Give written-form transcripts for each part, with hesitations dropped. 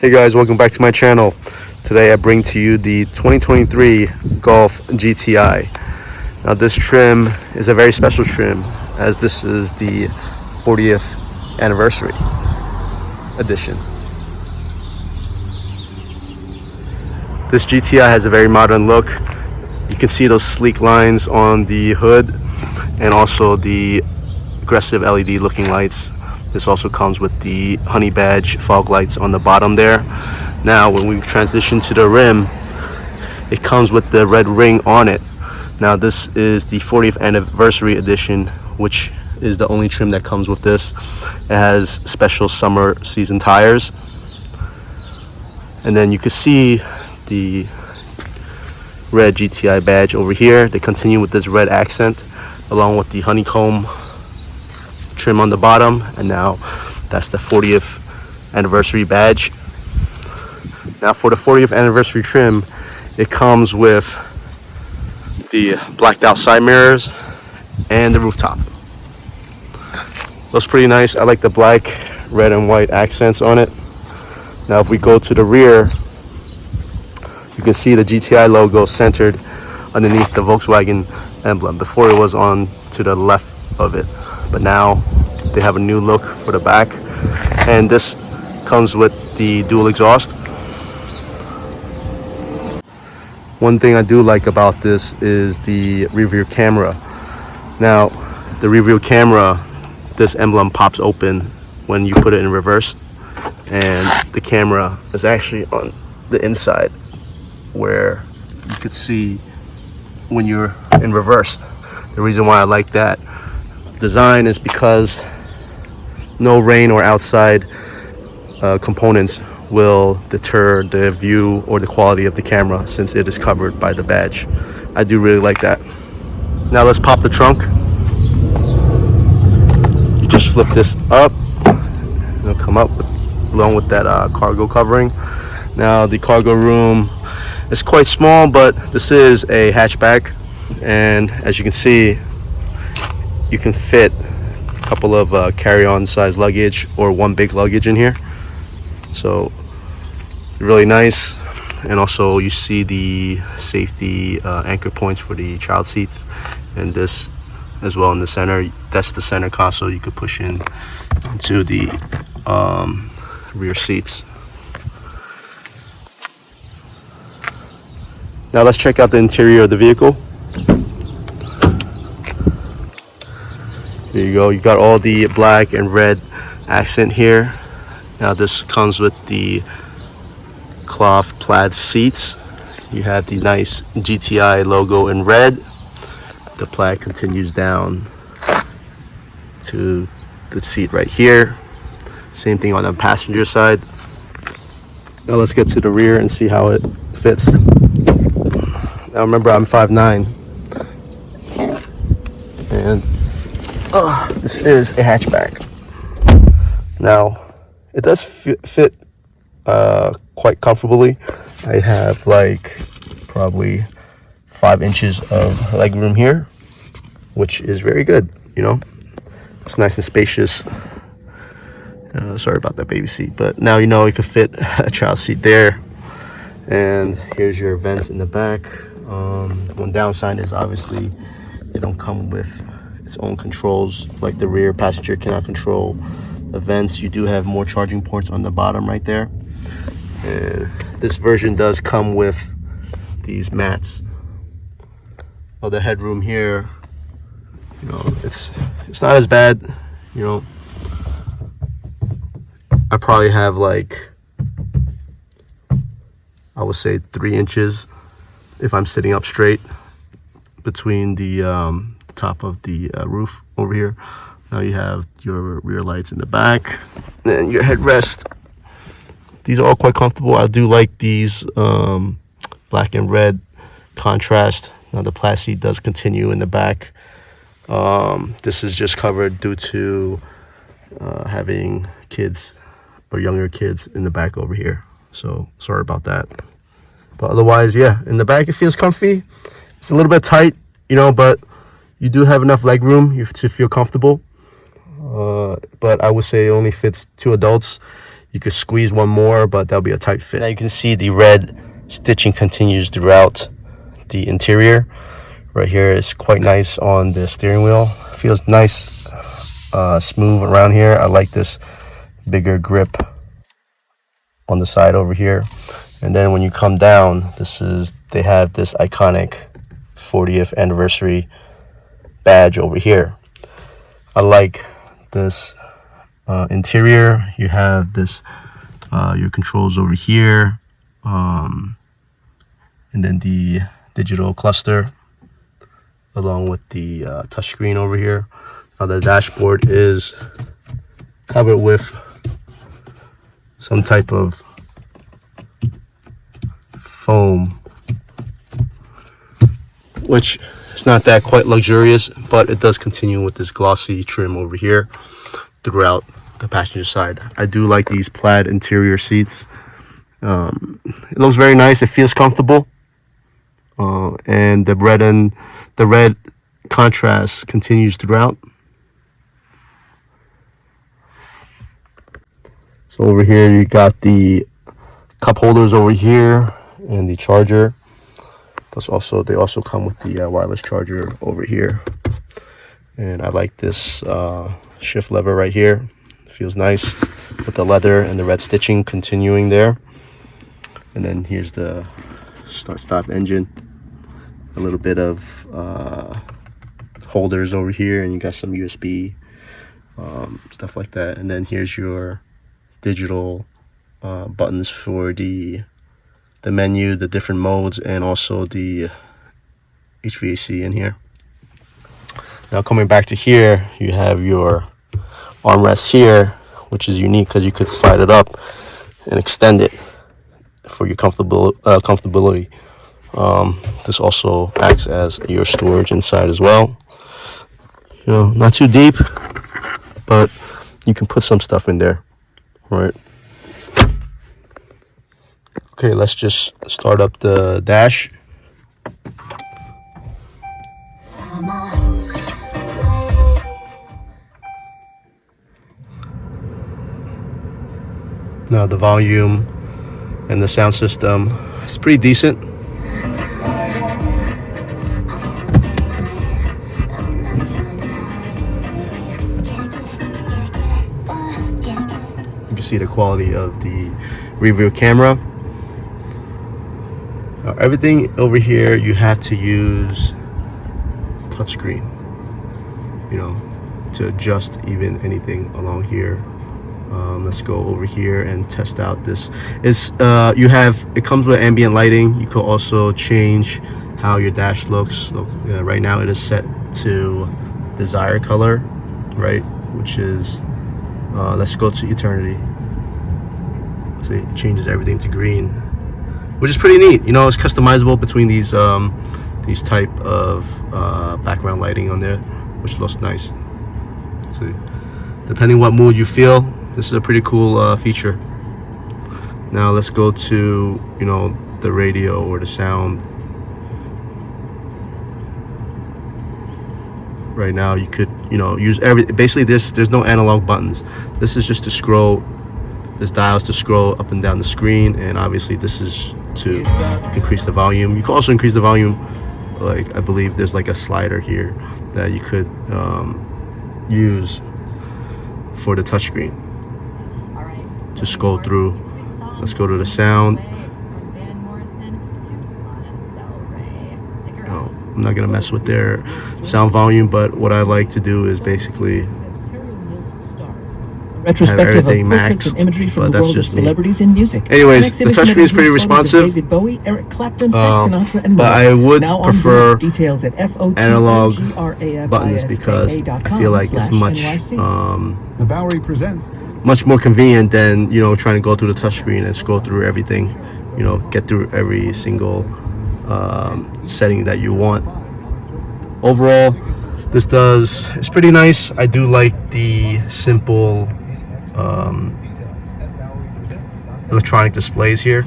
Hey guys, welcome back to my channel. Today I bring to you the 2023 Golf GTI. Now this trim is a very special trim as this is the 40th anniversary edition. This GTI has a very modern look. You can see those sleek lines on the hood and also the aggressive LED looking lights. This also comes with the honey badge fog lights on the bottom there. Now when we transition to the rim, it comes with the red ring on it. Now this is the 40th anniversary edition, which is the only trim that comes with this. It has special summer season tires. And then you can see the red GTI badge over here. They continue with this red accent along with the honeycomb trim on the bottom, and now that's the 40th anniversary badge. Now for the 40th anniversary trim, it comes with the blacked out side mirrors and the rooftop. Looks pretty nice. I like the black, red and white accents on it. Now if we go to the rear, you can see the GTI logo centered underneath the Volkswagen emblem. Before it was on to the left of it, but now they have a new look for the back, and this comes with the dual exhaust. One thing I do like about this is the rear view camera. Now the rear view camera, this emblem pops open when you put it in reverse, and the camera is actually on the inside where you could see when you're in reverse. The reason why I like that design is because no rain or outside components will deter the view or the quality of the camera since it is covered by the badge. I do really like that. Now let's pop the trunk. You just flip this up, it'll come up along with that cargo covering. Now the cargo room is quite small, but this is a hatchback, and as you can see, you can fit a couple of carry-on size luggage or one big luggage in here, so really nice. And also you see the safety anchor points for the child seats, and this as well in the center. That's the center console you could push in into the rear seats. Now let's check out the interior of the vehicle. There you go. You got all the black and red accent here. Now this comes with the cloth plaid seats. You have the nice GTI logo in red. The plaid continues down to the seat right here. Same thing on the passenger side. Now let's get to the rear and see how it fits. Now remember, I'm 5'9", and this is a hatchback. Now it does fit quite comfortably. I have like probably 5 inches of leg room here, which is very good. You know, it's nice and spacious. Sorry about that baby seat, but now you know you could fit a child seat there. And here's your vents in the back. One downside is obviously they don't come with its own controls, like the rear passenger cannot control the vents. You do have more charging ports on the bottom right there, and this version does come with these mats. Oh, the headroom here, you know, it's not as bad. You know, I probably have like, I would say 3 inches if I'm sitting up straight between the top of the roof over here. Now you have your rear lights in the back and your headrest. These are all quite comfortable. I do like these black and red contrast. Now the plaid seat does continue in the back. This is just covered due to having kids or younger kids in the back over here, so sorry about that. But otherwise, yeah, in the back it feels comfy. It's a little bit tight, you know, but you do have enough leg room to feel comfortable. But I would say it only fits 2 adults. You could squeeze one more, but that'll be a tight fit. Now you can see the red stitching continues throughout the interior. Right here is quite nice on the steering wheel. Feels nice, smooth around here. I like this bigger grip on the side over here. And then when you come down, they have this iconic 40th anniversary badge over here. I like this interior. You have this your controls over here, and then the digital cluster along with the touchscreen over here. Now the dashboard is covered with some type of foam, which is not that quite luxurious, but it does continue with this glossy trim over here throughout the passenger side. I do like these plaid interior seats. It looks very nice. It feels comfortable, and the red contrast continues throughout. So over here you got the cup holders over here and the charger. Plus also they also come with the wireless charger over here. And I like this shift lever right here. It feels nice with the leather and the red stitching continuing there. And then here's the start-stop engine. A little bit of holders over here, and you got some USB stuff like that. And then here's your digital buttons for the menu, the different modes, and also the HVAC in here. Now coming back to here, you have your armrest here, which is unique because you could slide it up and extend it for your comfortability. This also acts as your storage inside as well. You know, not too deep, but you can put some stuff in there. All right. Okay, let's just start up the dash. Now the volume and the sound system is pretty decent. You can see the quality of the rear view camera. Now, everything over here you have to use touchscreen, you know, to adjust even anything along here. Let's go over here and test out this. It comes with ambient lighting. You could also change how your dash looks. Right now it is set to desired color, right, which is let's go to eternity. See, it changes everything to green, which is pretty neat. You know, it's customizable between these type of background lighting on there, which looks nice. See, depending what mood you feel, this is a pretty cool feature. Now let's go to, you know, the radio or the sound. Right now you could, you know, use basically there's no analog buttons. This is just to scroll. This dials to scroll up and down the screen, and obviously this is to increase the volume. You can also increase the volume, like I believe there's like a slider here that you could use for the touchscreen to scroll through. Let's go to the sound. I'm not gonna mess with their sound volume, but what I like to do is basically retrospective of portraits and imagery from the world of celebrities in music. Anyways, the touchscreen is pretty responsive, David Bowie, Eric Clapton, Frank Sinatra, and but I would prefer details at analog buttons because I feel like it's much the Bowery presents much more convenient than, you know, trying to go through the touchscreen and scroll through everything, you know, get through every single setting that you want. Overall, it's pretty nice. I do like the simple electronic displays here.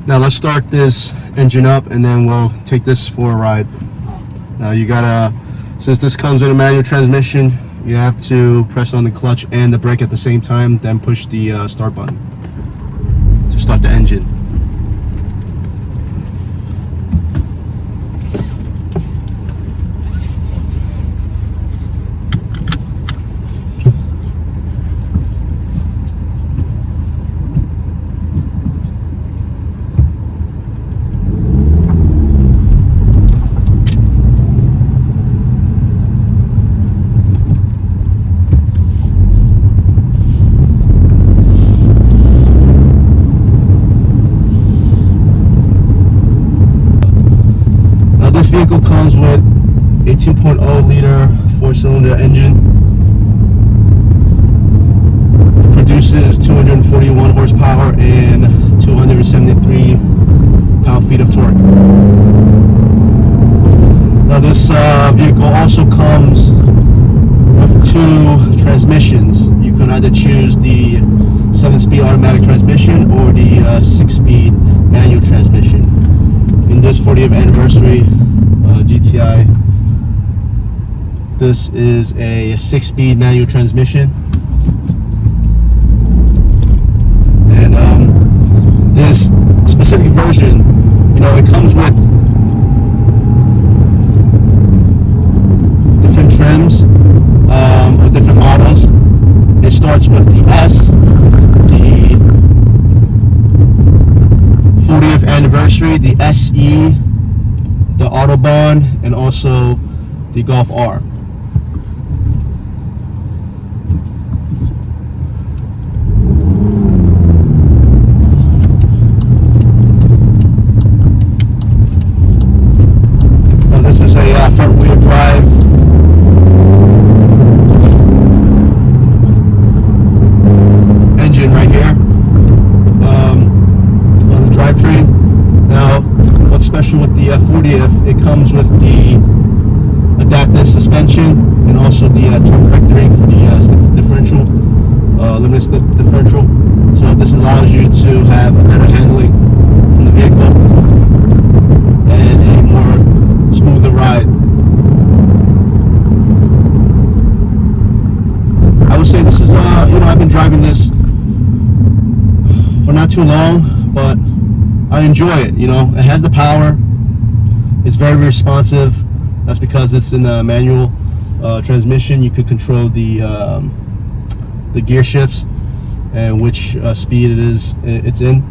Now let's start this engine up and then we'll take this for a ride. Now you gotta, since this comes with a manual transmission, you have to press on the clutch and the brake at the same time, then push the start button. start the engine. This vehicle comes with a 2.0 liter 4-cylinder engine. It produces 241 horsepower and 273 pound-feet of torque. Now this vehicle also comes with 2 transmissions. You can either choose the 7-speed automatic transmission or the 6-speed manual transmission. In this 40th anniversary GTI, this is a 6-speed manual transmission, and this specific version, you know, it comes with different trims or different models. It starts with the S, the 40th anniversary, the SE, the Autobahn, and also the Golf R. Now this is a front-wheel drive engine right here on the drivetrain. Now, what's special with the 40th, it comes with the adaptive suspension and also the torque vectoring for the slip differential, limited slip differential. So this allows you to have a better handling in the vehicle and a more smoother ride. I would say this is, you know, I've been driving this for not too long, but I enjoy it. You know, it has the power. It's very responsive. That's because it's in a manual transmission. You could control the gear shifts and which speed it's in.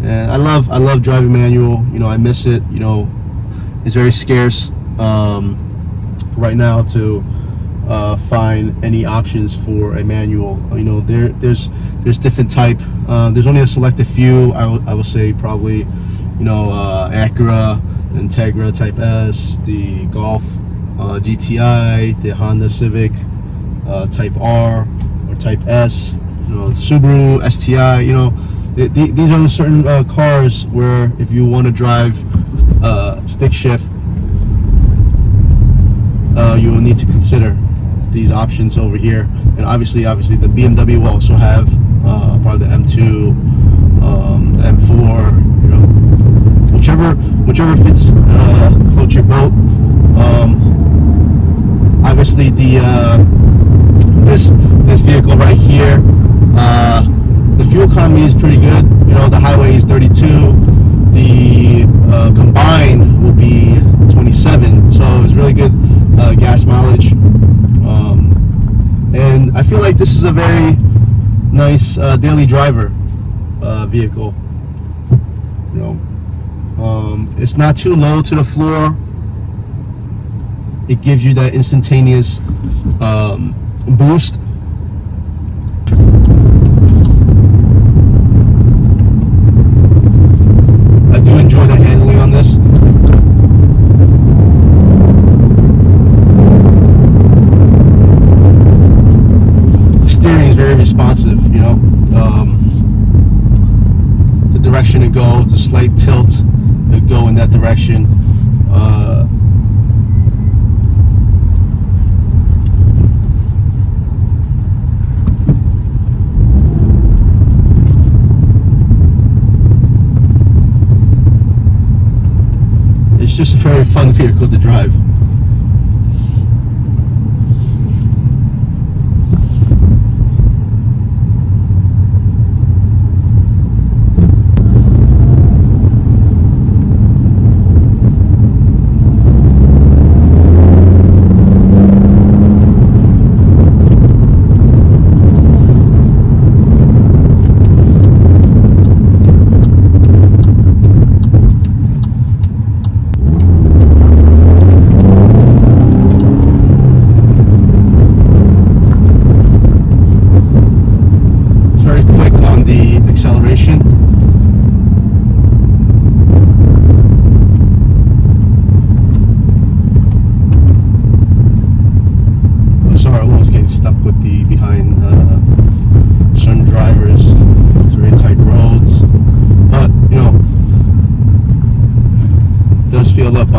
And I love driving manual. You know, I miss it. You know, it's very scarce right now to find any options for a manual. You know, there's different type. There's only a selected few. I would say probably, you know, Acura, Integra Type S, the Golf GTI, the Honda Civic Type R or Type S, you know, Subaru STI. You know, these are certain cars where if you want to drive stick shift, you will need to consider these options over here. And obviously the BMW will also have probably the M2, the M4, you know, whichever fits floats your boat. Obviously this vehicle right here, the fuel economy is pretty good. You know, the highway is 32, the combined will be 27, so it's really good gas mileage. And I feel like this is a very nice daily driver vehicle. You know, it's not too low to the floor. It gives you that instantaneous boost. I do enjoy the handling on this. Steering is very responsive, you know. The direction it goes, the slight tilt, it go in that direction. It's just a very fun vehicle to drive.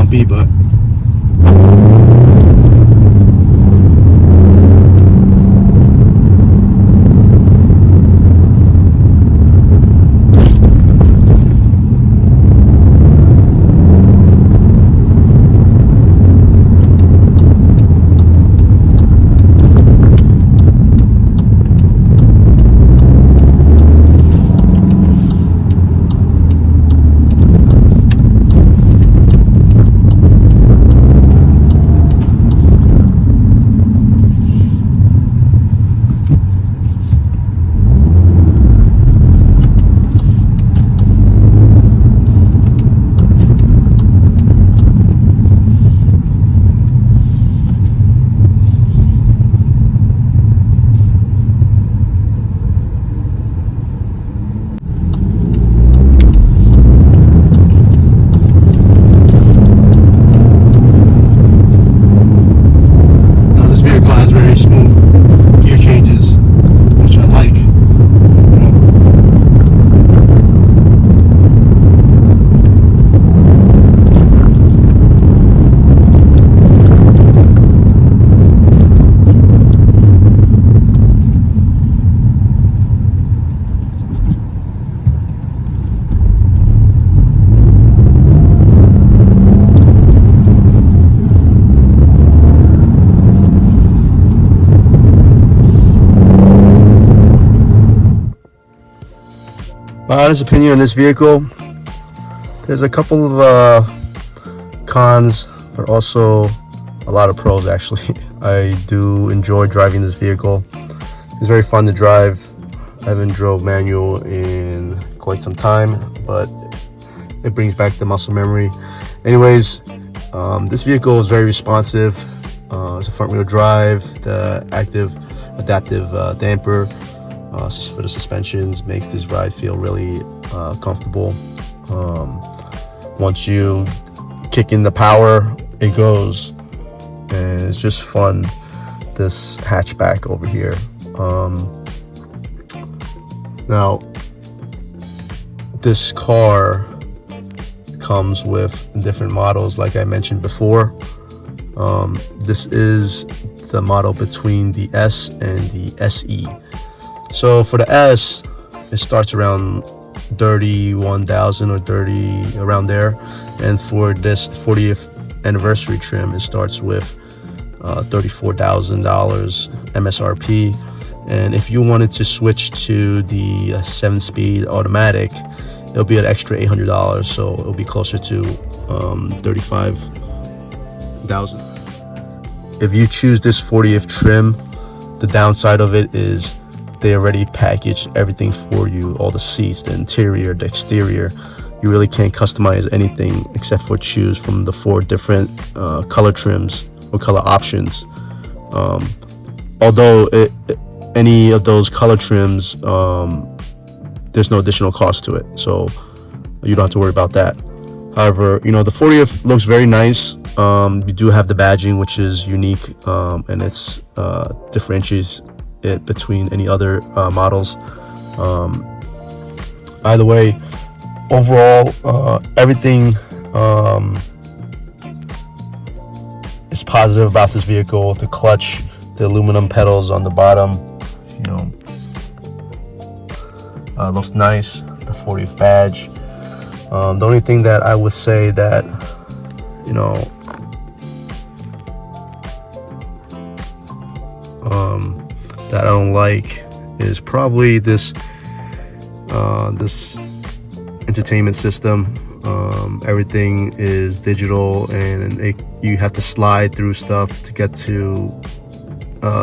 bumpy, but my honest opinion on this vehicle, there's a couple of cons, but also a lot of pros actually. I do enjoy driving this vehicle. It's very fun to drive. I haven't drove manual in quite some time, but it brings back the muscle memory. Anyways, this vehicle is very responsive. It's a front wheel drive. The active adaptive damper for the suspensions makes this ride feel really comfortable. Once you kick in the power, it goes, and it's just fun. This hatchback over here. Now, this car comes with different models, like I mentioned before. This is the model between the S and the SE. So for the S, it starts around 31,000 or 30 around there, and for this 40th anniversary trim, it starts with $34,000 MSRP. And if you wanted to switch to the 7-speed automatic, it'll be an extra $800, so it'll be closer to $35,000. If you choose this 40th trim, the downside of it is they already packaged everything for you, all the seats, the interior, the exterior. You really can't customize anything except for choose from the 4 different color trims or color options. Although any of those color trims, there's no additional cost to it, so you don't have to worry about that. However, the 40th looks very nice. You do have the badging, which is unique, and it's differentiates it between any other models. Either way, overall, everything is positive about this vehicle. The clutch, the aluminum pedals on the bottom, looks nice. The 40th badge. The only thing that I would say that that I don't like is probably this entertainment system. Everything is digital, and you have to slide through stuff to get to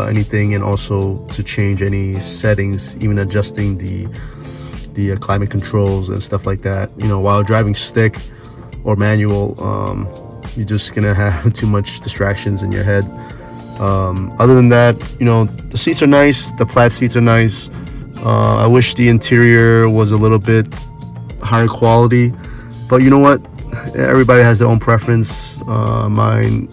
anything, and also to change any settings, even adjusting the climate controls and stuff like that. While driving stick or manual, you're just gonna have too much distractions in your head. Other than that, the seats are nice. The plaid seats are nice. I wish the interior was a little bit higher quality, but you know what? Everybody has their own preference. Mine,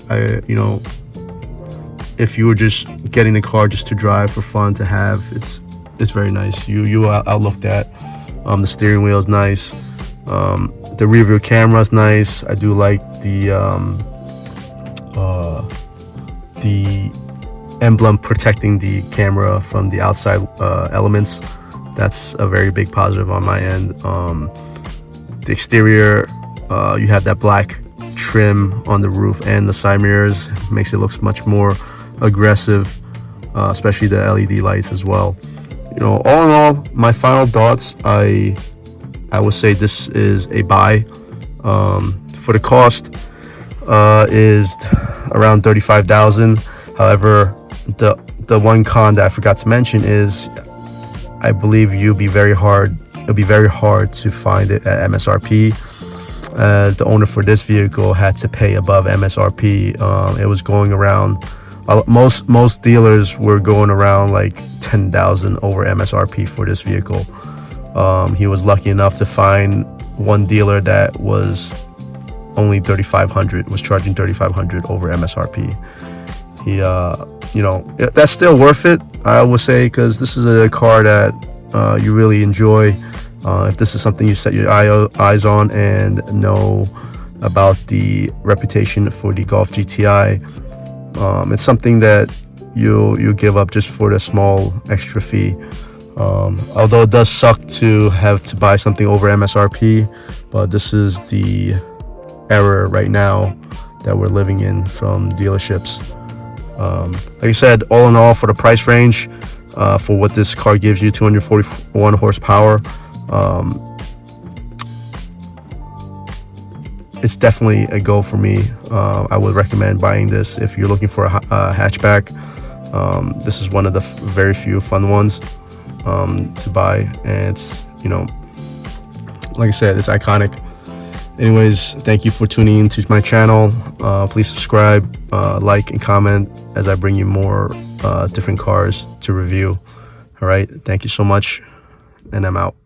if you were just getting the car just to drive for fun, to have, it's very nice. You outlook that. The steering wheel is nice. The rear view camera is nice. I do like the emblem protecting the camera from the outside elements. That's a very big positive on my end. The exterior, you have that black trim on the roof and the side mirrors, makes it look much more aggressive, especially the LED lights as well. You know, all in all, my final thoughts, I would say this is a buy. For the cost, is around $35,000. However, the one con that I forgot to mention is I believe it'll be very hard to find it at MSRP, as the owner for this vehicle had to pay above MSRP. It was going around, most dealers were going around like $10,000 over MSRP for this vehicle. He was lucky enough to find one dealer that was only $3,500, was charging $3,500 over MSRP. He you know, that's still worth it, I would say, because this is a car that you really enjoy. If this is something you set your eyes on and know about the reputation for the Golf GTI, it's something that you'll give up just for the small extra fee. Although it does suck to have to buy something over MSRP, but this is the era right now that we're living in from dealerships. Like I said, all in all, for the price range, for what this car gives you, 241 horsepower, it's definitely a go for me. I would recommend buying this if you're looking for a hatchback. This is one of the very few fun ones to buy, and it's, you know, like I said, it's iconic. Anyways, thank you for tuning into my channel. Please subscribe, like, and comment as I bring you more different cars to review. All right, thank you so much, and I'm out.